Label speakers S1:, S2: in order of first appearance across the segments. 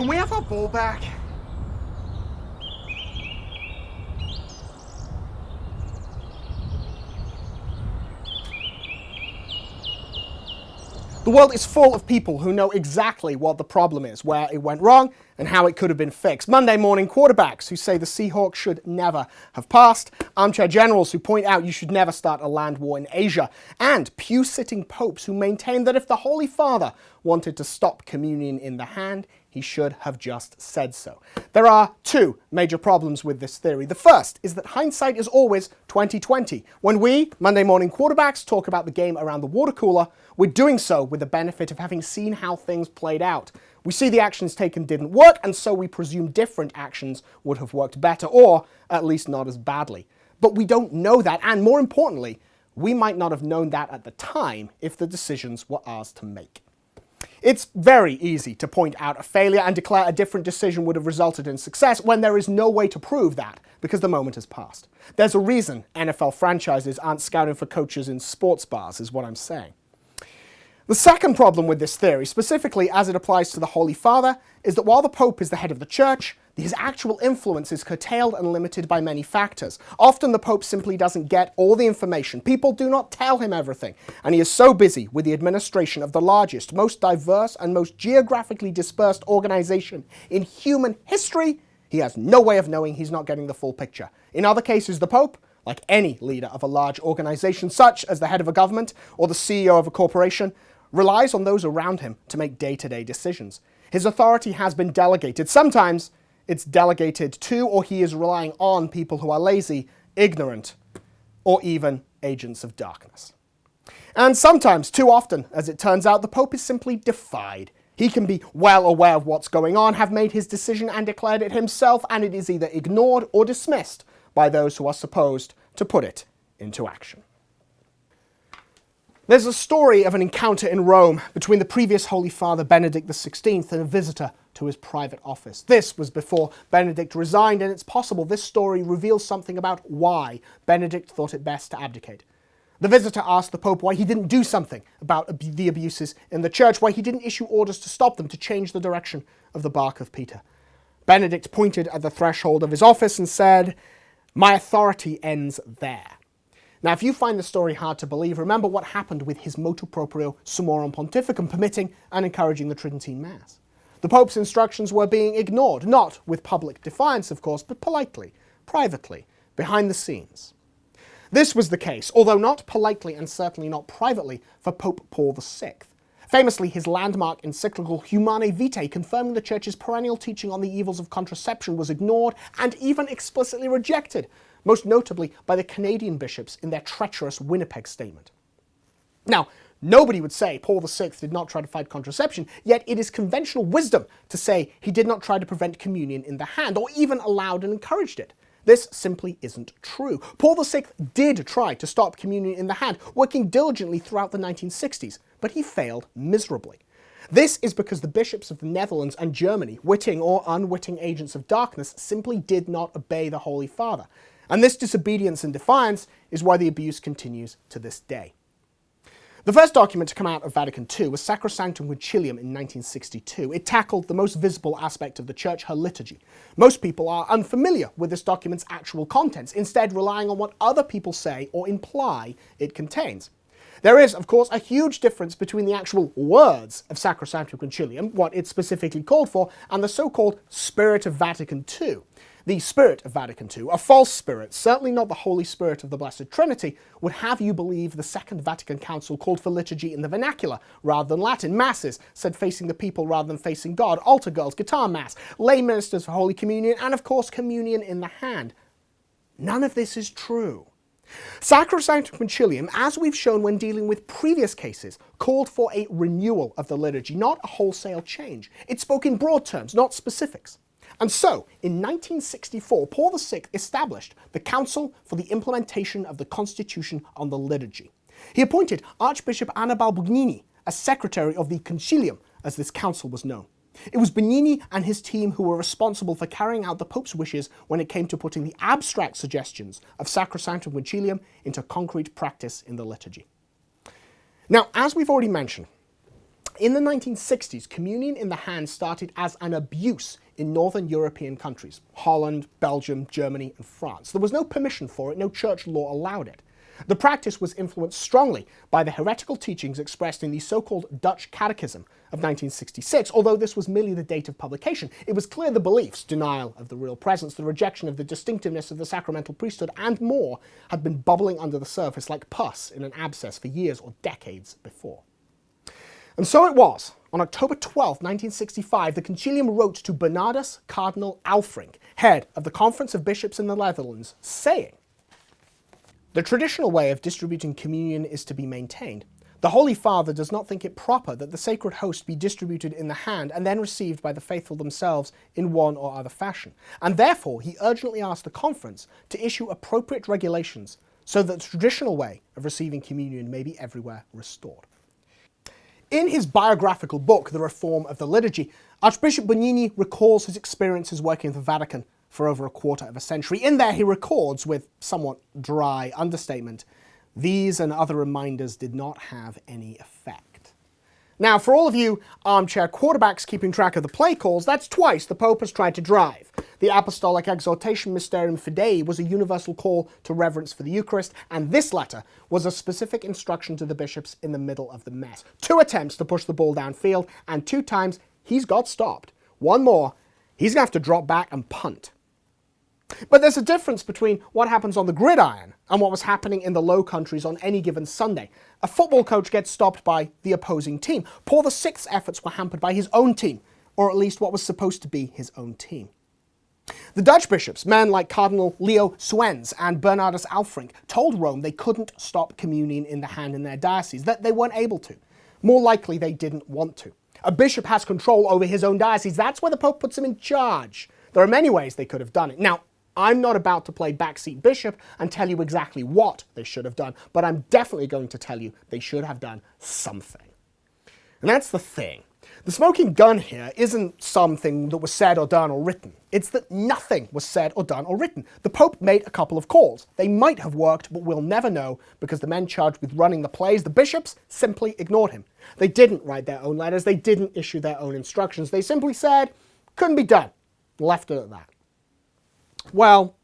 S1: Can we have our ball back?
S2: The world is full of people who know exactly what the problem is, where it went wrong, and how it could have been fixed. Monday morning quarterbacks who say the Seahawks should never have passed, armchair generals who point out you should never start a land war in Asia, and pew-sitting popes who maintain that if the Holy Father wanted to stop communion in the hand, he should have just said so. There are two major problems with this theory. The first is that hindsight is always 20/20. When we, Monday morning quarterbacks, talk about the game around the water cooler, we're doing so with the benefit of having seen how things played out. We see the actions taken didn't work, and so we presume different actions would have worked better, or at least not as badly. But we don't know that, and more importantly, we might not have known that at the time if the decisions were ours to make. It's very easy to point out a failure and declare a different decision would have resulted in success when there is no way to prove that, because the moment has passed. There's a reason NFL franchises aren't scouting for coaches in sports bars, is what I'm saying. The second problem with this theory, specifically as it applies to the Holy Father, is that while the Pope is the head of the Church, his actual influence is curtailed and limited by many factors. Often the Pope simply doesn't get all the information. People do not tell him everything, and he is so busy with the administration of the largest, most diverse, and most geographically dispersed organization in human history, he has no way of knowing he's not getting the full picture. In other cases, the Pope, like any leader of a large organization, such as the head of a government or the CEO of a corporation, relies on those around him to make day-to-day decisions. His authority has been delegated. Sometimes it's delegated to, or he is relying on, people who are lazy, ignorant, or even agents of darkness. And sometimes, too often, as it turns out, the Pope is simply defied. He can be well aware of what's going on, have made his decision and declared it himself, and it is either ignored or dismissed by those who are supposed to put it into action. There's a story of an encounter in Rome between the previous Holy Father Benedict XVI and a visitor to his private office. This was before Benedict resigned, and it's possible this story reveals something about why Benedict thought it best to abdicate. The visitor asked the Pope why he didn't do something about the abuses in the church, why he didn't issue orders to stop them, to change the direction of the bark of Peter. Benedict pointed at the threshold of his office and said, "My authority ends there." Now, if you find the story hard to believe, remember what happened with his motu proprio Summorum Pontificum, permitting and encouraging the Tridentine Mass. The Pope's instructions were being ignored, not with public defiance, of course, but politely, privately, behind the scenes. This was the case, although not politely and certainly not privately, for Pope Paul VI. Famously, his landmark encyclical Humanae Vitae, confirming the Church's perennial teaching on the evils of contraception, was ignored and even explicitly rejected, most notably by the Canadian bishops in their treacherous Winnipeg statement. Now, nobody would say Paul VI did not try to fight contraception, yet it is conventional wisdom to say he did not try to prevent communion in the hand, or even allowed and encouraged it. This simply isn't true. Paul VI did try to stop communion in the hand, working diligently throughout the 1960s, but he failed miserably. This is because the bishops of the Netherlands and Germany, witting or unwitting agents of darkness, simply did not obey the Holy Father. And this disobedience and defiance is why the abuse continues to this day. The first document to come out of Vatican II was Sacrosanctum Concilium in 1962. It tackled the most visible aspect of the Church, her liturgy. Most people are unfamiliar with this document's actual contents, instead relying on what other people say or imply it contains. There is, of course, a huge difference between the actual words of Sacrosanctum Concilium, what it specifically called for, and the so-called Spirit of Vatican II. The Spirit of Vatican II, a false spirit, certainly not the Holy Spirit of the Blessed Trinity, would have you believe the Second Vatican Council called for liturgy in the vernacular rather than Latin, masses said facing the people rather than facing God, altar girls, guitar mass, lay ministers for Holy Communion, and of course communion in the hand. None of this is true. Sacrosanctum Concilium, as we've shown when dealing with previous cases, called for a renewal of the liturgy, not a wholesale change. It spoke in broad terms, not specifics. And so, in 1964, Paul VI established the Council for the Implementation of the Constitution on the Liturgy. He appointed Archbishop Annibale Bugnini as secretary of the Concilium, as this council was known. It was Bugnini and his team who were responsible for carrying out the Pope's wishes when it came to putting the abstract suggestions of Sacrosanctum Concilium into concrete practice in the liturgy. Now, as we've already mentioned, In the 1960s, communion in the hand started as an abuse in northern European countries, Holland, Belgium, Germany, and France. There was no permission for it, no church law allowed it. The practice was influenced strongly by the heretical teachings expressed in the so-called Dutch Catechism of 1966. Although this was merely the date of publication, it was clear the beliefs, denial of the real presence, the rejection of the distinctiveness of the sacramental priesthood, and more, had been bubbling under the surface like pus in an abscess for years or decades before. And so it was. On October 12, 1965, the Concilium wrote to Bernardus Cardinal Alfrink, head of the Conference of Bishops in the Netherlands, saying, "The traditional way of distributing communion is to be maintained. The Holy Father does not think it proper that the sacred host be distributed in the hand and then received by the faithful themselves in one or other fashion. And therefore, he urgently asked the conference to issue appropriate regulations so that the traditional way of receiving communion may be everywhere restored." In his biographical book, The Reform of the Liturgy, Archbishop Bonini recalls his experiences working at the Vatican for over a quarter of a century. In there, he records, with somewhat dry understatement, "These and other reminders did not have any effect." Now, for all of you armchair quarterbacks keeping track of the play calls, that's twice the Pope has tried to drive. The apostolic exhortation Mysterium Fidei was a universal call to reverence for the Eucharist, and this letter was a specific instruction to the bishops in the middle of the mess. 2 attempts to push the ball downfield, and 2 times he's got stopped. One more, he's going to have to drop back and punt. But there's a difference between what happens on the gridiron and what was happening in the Low Countries on any given Sunday. A football coach gets stopped by the opposing team. Paul VI's efforts were hampered by his own team, or at least what was supposed to be his own team. The Dutch bishops, men like Cardinal Leo Suenens and Bernardus Alfrink, told Rome they couldn't stop communion in the hand in their diocese, that they weren't able to. More likely, they didn't want to. A bishop has control over his own diocese. That's where the Pope puts him in charge. There are many ways they could have done it. Now, I'm not about to play backseat bishop and tell you exactly what they should have done, but I'm definitely going to tell you they should have done something. And that's the thing. The smoking gun here isn't something that was said or done or written. It's that nothing was said or done or written. The Pope made a couple of calls. They might have worked, but we'll never know because the men charged with running the plays, the bishops, simply ignored him. They didn't write their own letters. They didn't issue their own instructions. They simply said, couldn't be done. Left it at that. Well,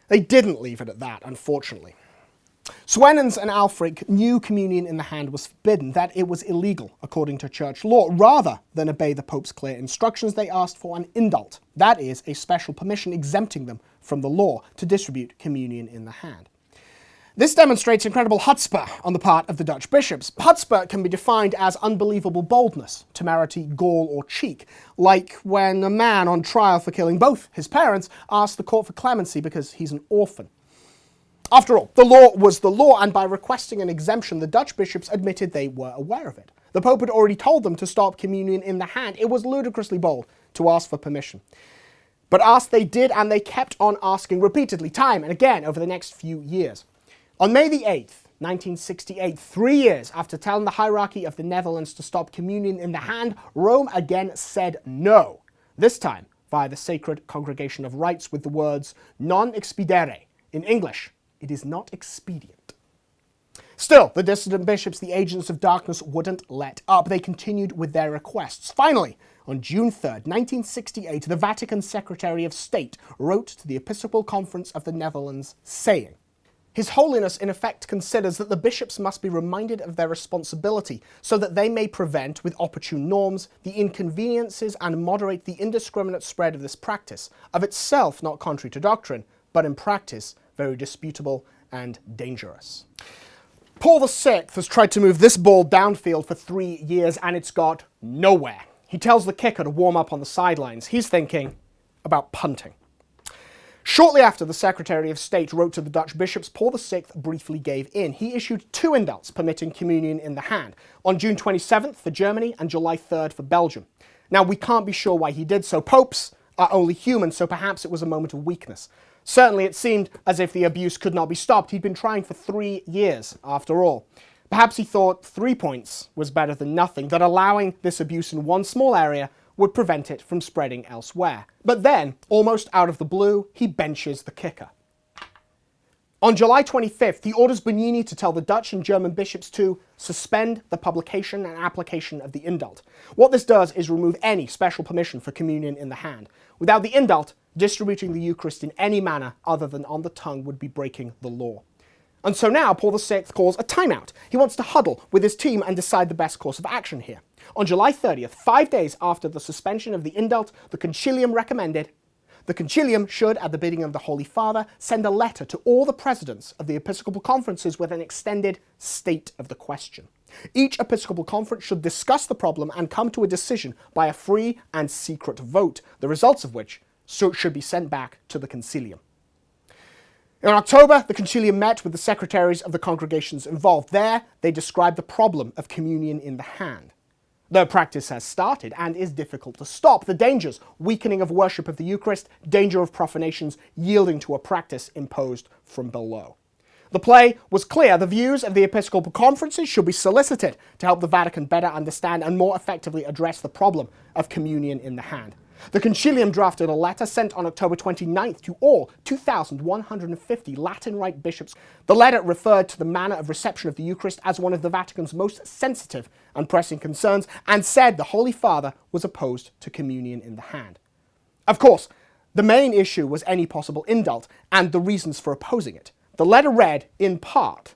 S2: they didn't leave it at that, unfortunately. Suenens and Alfrink knew communion in the hand was forbidden, that it was illegal according to church law. Rather than obey the Pope's clear instructions, they asked for an indult, that is, a special permission exempting them from the law to distribute communion in the hand. This demonstrates incredible chutzpah on the part of the Dutch bishops. Chutzpah can be defined as unbelievable boldness, temerity, gall, or cheek, like when a man on trial for killing both his parents asked the court for clemency because he's an orphan. After all, the law was the law, and by requesting an exemption, the Dutch bishops admitted they were aware of it. The Pope had already told them to stop communion in the hand. It was ludicrously bold to ask for permission. But ask they did, and they kept on asking repeatedly, time and again, over the next few years. On May the 8th, 1968, 3 years after telling the hierarchy of the Netherlands to stop communion in the hand, Rome again said no. This time via the Sacred Congregation of Rites with the words non expedere. In English, it is not expedient. Still, the dissident bishops, the agents of darkness, wouldn't let up. They continued with their requests. Finally, on June 3rd, 1968, the Vatican Secretary of State wrote to the Episcopal Conference of the Netherlands saying, "His Holiness in effect considers that the bishops must be reminded of their responsibility so that they may prevent, with opportune norms, the inconveniences and moderate the indiscriminate spread of this practice, of itself not contrary to doctrine, but in practice very disputable and dangerous." Paul VI has tried to move this ball downfield for 3 years and it's got nowhere. He tells the kicker to warm up on the sidelines. He's thinking about punting. Shortly after the Secretary of State wrote to the Dutch bishops, Paul VI briefly gave in. He issued 2 indults permitting communion in the hand, on June 27th for Germany and July 3rd for Belgium. Now, we can't be sure why he did so. Popes are only human, so perhaps it was a moment of weakness. Certainly, it seemed as if the abuse could not be stopped. He'd been trying for 3 years, after all. Perhaps he thought 3 points was better than nothing, that allowing this abuse in one small area would prevent it from spreading elsewhere. But then, almost out of the blue, he benches the kicker. On July 25th, he orders Bernini to tell the Dutch and German bishops to suspend the publication and application of the indult. What this does is remove any special permission for communion in the hand. Without the indult, distributing the Eucharist in any manner other than on the tongue would be breaking the law. And so now Paul VI calls a timeout. He wants to huddle with his team and decide the best course of action here. On July 30th, 5 days after the suspension of the indult, the Concilium recommended the Concilium should, at the bidding of the Holy Father, send a letter to all the presidents of the episcopal conferences with an extended state of the question. Each episcopal conference should discuss the problem and come to a decision by a free and secret vote, the results of which should be sent back to the Concilium. In October, the Concilium met with the secretaries of the congregations involved. There, they described the problem of communion in the hand. The practice has started and is difficult to stop. The dangers, weakening of worship of the Eucharist, danger of profanations, yielding to a practice imposed from below. The play was clear. The views of the episcopal conferences should be solicited to help the Vatican better understand and more effectively address the problem of communion in the hand. The Concilium drafted a letter sent on October 29th to all 2,150 Latin Rite bishops. The letter referred to the manner of reception of the Eucharist as one of the Vatican's most sensitive and pressing concerns, and said the Holy Father was opposed to communion in the hand. Of course, the main issue was any possible indult and the reasons for opposing it. The letter read, in part,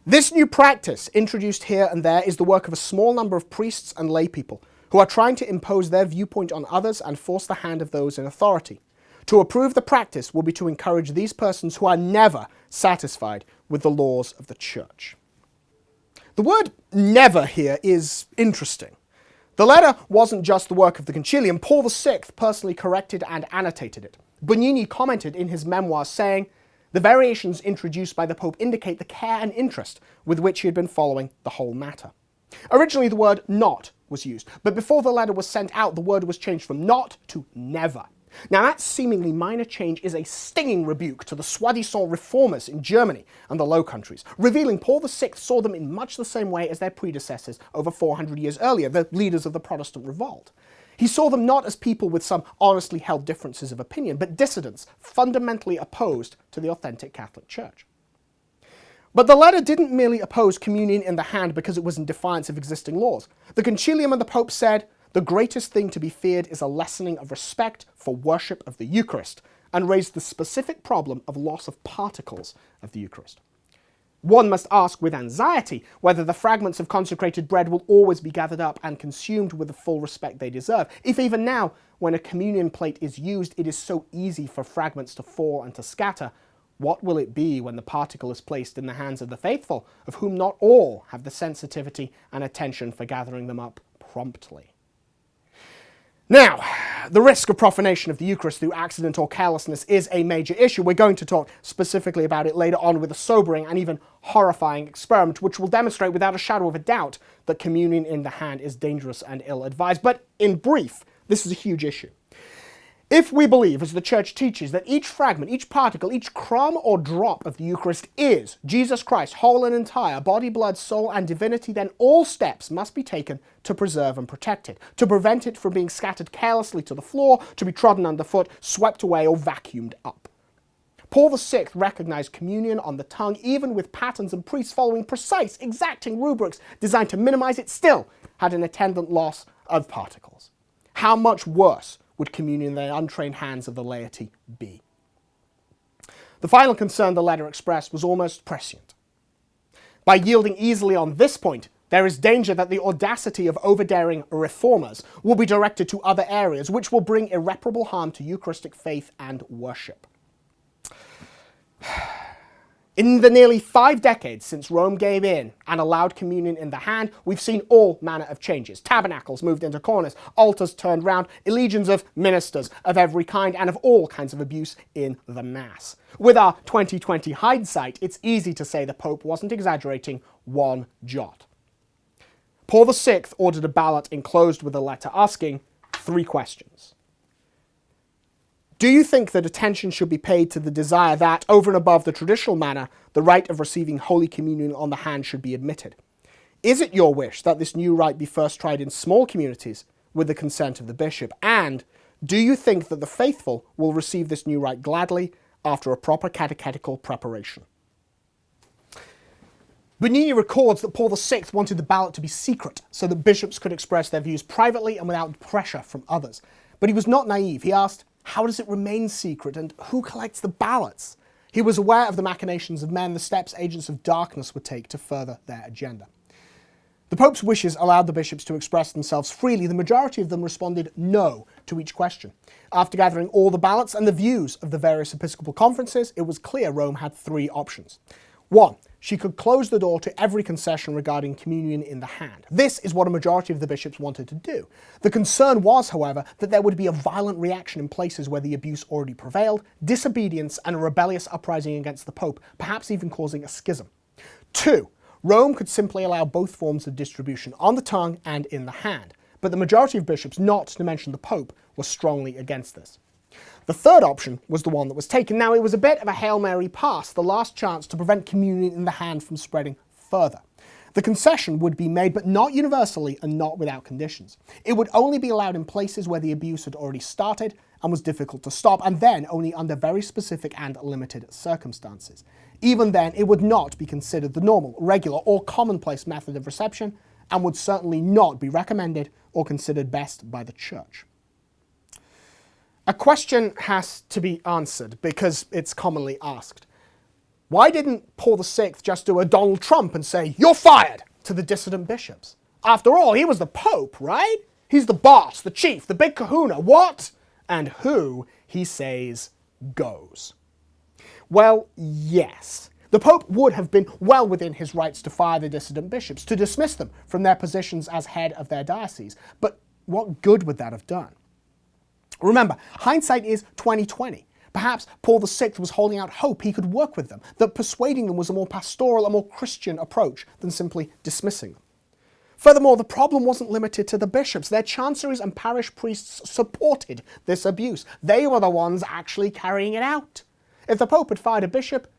S2: "This new practice, introduced here and there, is the work of a small number of priests and lay people, who are trying to impose their viewpoint on others and force the hand of those in authority. To approve the practice will be to encourage these persons who are never satisfied with the laws of the Church." The word "never" here is interesting. The letter wasn't just the work of the Concilium. Paul VI personally corrected and annotated it. Bernini commented in his memoirs saying, "The variations introduced by the Pope indicate the care and interest with which he had been following the whole matter." Originally, the word "not" was used, but before the letter was sent out, the word was changed from "not" to "never." Now, that seemingly minor change is a stinging rebuke to the soi-disant reformers in Germany and the Low Countries, revealing Paul VI saw them in much the same way as their predecessors over 400 years earlier, the leaders of the Protestant revolt. He saw them not as people with some honestly held differences of opinion, but dissidents fundamentally opposed to the authentic Catholic Church. But the letter didn't merely oppose communion in the hand because it was in defiance of existing laws. The Concilium and the Pope said, "The greatest thing to be feared is a lessening of respect for worship of the Eucharist," and raised the specific problem of loss of particles of the Eucharist. One must ask with anxiety whether the fragments of consecrated bread will always be gathered up and consumed with the full respect they deserve. If even now, when a communion plate is used, it is so easy for fragments to fall and to scatter, what will it be when the particle is placed in the hands of the faithful, of whom not all have the sensitivity and attention for gathering them up promptly? Now, the risk of profanation of the Eucharist through accident or carelessness is a major issue. We're going to talk specifically about it later on with a sobering and even horrifying experiment, which will demonstrate without a shadow of a doubt that communion in the hand is dangerous and ill-advised. But in brief, this is a huge issue. If we believe, as the Church teaches, that each fragment, each particle, each crumb or drop of the Eucharist is Jesus Christ, whole and entire, body, blood, soul, and divinity, then all steps must be taken to preserve and protect it, to prevent it from being scattered carelessly to the floor, to be trodden underfoot, swept away, or vacuumed up. Paul VI recognized communion on the tongue, even with patterns and priests following precise, exacting rubrics designed to minimize it, still had an attendant loss of particles. How much worse would communion in the untrained hands of the laity be? The final concern the letter expressed was almost prescient. By yielding easily on this point, there is danger that the audacity of overdaring reformers will be directed to other areas, which will bring irreparable harm to Eucharistic faith and worship. In the nearly 5 decades since Rome gave in and allowed communion in the hand, we've seen all manner of changes. Tabernacles moved into corners, altars turned round, legions of ministers of every kind and of all kinds of abuse in the Mass. With our 2020 hindsight, it's easy to say the Pope wasn't exaggerating one jot. Paul VI ordered a ballot enclosed with a letter asking 3 questions. Do you think that attention should be paid to the desire that, over and above the traditional manner, the rite of receiving Holy Communion on the hand should be admitted? Is it your wish that this new rite be first tried in small communities with the consent of the bishop? And do you think that the faithful will receive this new rite gladly after a proper catechetical preparation? Bernini records that Paul VI wanted the ballot to be secret so that bishops could express their views privately and without pressure from others. But he was not naive. He asked, how does it remain secret and who collects the ballots? He was aware of the machinations of men, the steps agents of darkness would take to further their agenda. The Pope's wishes allowed the bishops to express themselves freely. The majority of them responded no to each question. After gathering all the ballots and the views of the various episcopal conferences, it was clear Rome had three options. 1. She could close the door to every concession regarding communion in the hand. This is what a majority of the bishops wanted to do. The concern was, however, that there would be a violent reaction in places where the abuse already prevailed, disobedience and a rebellious uprising against the Pope, perhaps even causing a schism. 2. Rome could simply allow both forms of distribution, on the tongue and in the hand. But the majority of bishops, not to mention the Pope, were strongly against this. The third option was the one that was taken. Now, it was a bit of a Hail Mary pass, the last chance to prevent communion in the hand from spreading further. The concession would be made, but not universally and not without conditions. It would only be allowed in places where the abuse had already started and was difficult to stop, and then only under very specific and limited circumstances. Even then, it would not be considered the normal, regular, or commonplace method of reception, and would certainly not be recommended or considered best by the Church. A question has to be answered because it's commonly asked. Why didn't Paul VI just do a Donald Trump and say, "You're fired," to the dissident bishops? After all, he was the Pope, right? He's the boss, the chief, the big kahuna. What and who, he says, goes. Well, yes. The Pope would have been well within his rights to fire the dissident bishops, to dismiss them from their positions as head of their diocese. But what good would that have done? Remember, hindsight is 2020. Perhaps Paul VI was holding out hope he could work with them, that persuading them was a more pastoral, a more Christian approach than simply dismissing them. Furthermore, the problem wasn't limited to the bishops. Their chanceries and parish priests supported this abuse. They were the ones actually carrying it out. If the Pope had fired a bishop,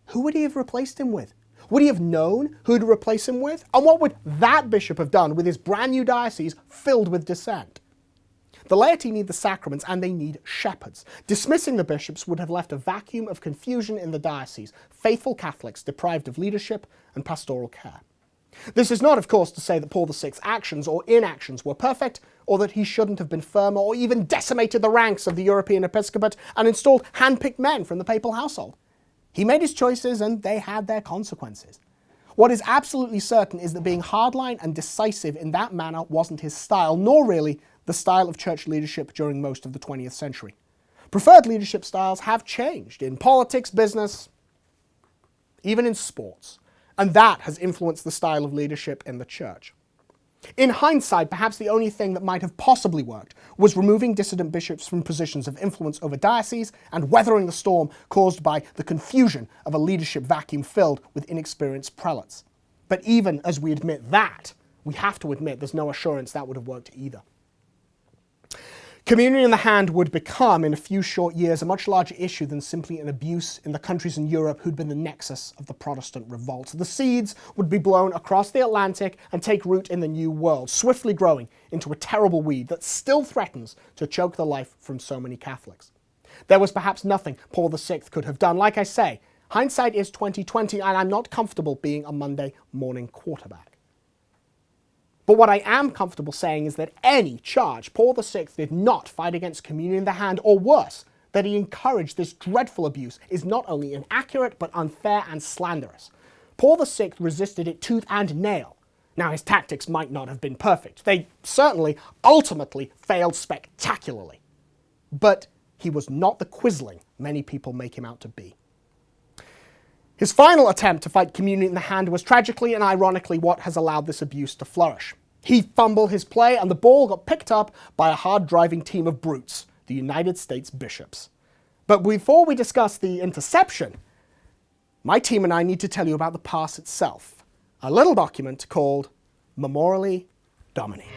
S2: who would he have replaced him with? Would he have known who to replace him with? And what would that bishop have done with his brand new diocese filled with dissent? The laity need the sacraments and they need shepherds. Dismissing the bishops would have left a vacuum of confusion in the diocese, faithful Catholics deprived of leadership and pastoral care. This is not, of course, to say that Paul VI's actions or inactions were perfect, or that he shouldn't have been firmer or even decimated the ranks of the European episcopate and installed hand-picked men from the papal household. He made his choices and they had their consequences. What is absolutely certain is that being hardline and decisive in that manner wasn't his style, nor really the style of church leadership during most of the 20th century. Preferred leadership styles have changed in politics, business, even in sports, and that has influenced the style of leadership in the church. In hindsight, perhaps the only thing that might have possibly worked was removing dissident bishops from positions of influence over dioceses and weathering the storm caused by the confusion of a leadership vacuum filled with inexperienced prelates. But even as we admit that, we have to admit there's no assurance that would have worked either. Communion in the hand would become, in a few short years, a much larger issue than simply an abuse in the countries in Europe who'd been the nexus of the Protestant revolt. The seeds would be blown across the Atlantic and take root in the New World, swiftly growing into a terrible weed that still threatens to choke the life from so many Catholics. There was perhaps nothing Paul VI could have done. Like I say, hindsight is 2020, and I'm not comfortable being a Monday morning quarterback. But what I am comfortable saying is that any charge Paul VI did not fight against communion in the hand, or worse, that he encouraged this dreadful abuse, is not only inaccurate but unfair and slanderous. Paul VI resisted it tooth and nail. Now, his tactics might not have been perfect. They certainly, ultimately, failed spectacularly. But he was not the quisling many people make him out to be. His final attempt to fight communion in the hand was tragically and ironically what has allowed this abuse to flourish. He fumbled his play and the ball got picked up by a hard-driving team of brutes, the United States bishops. But before we discuss the interception, my team and I need to tell you about the pass itself, a little document called Memoriale Domini.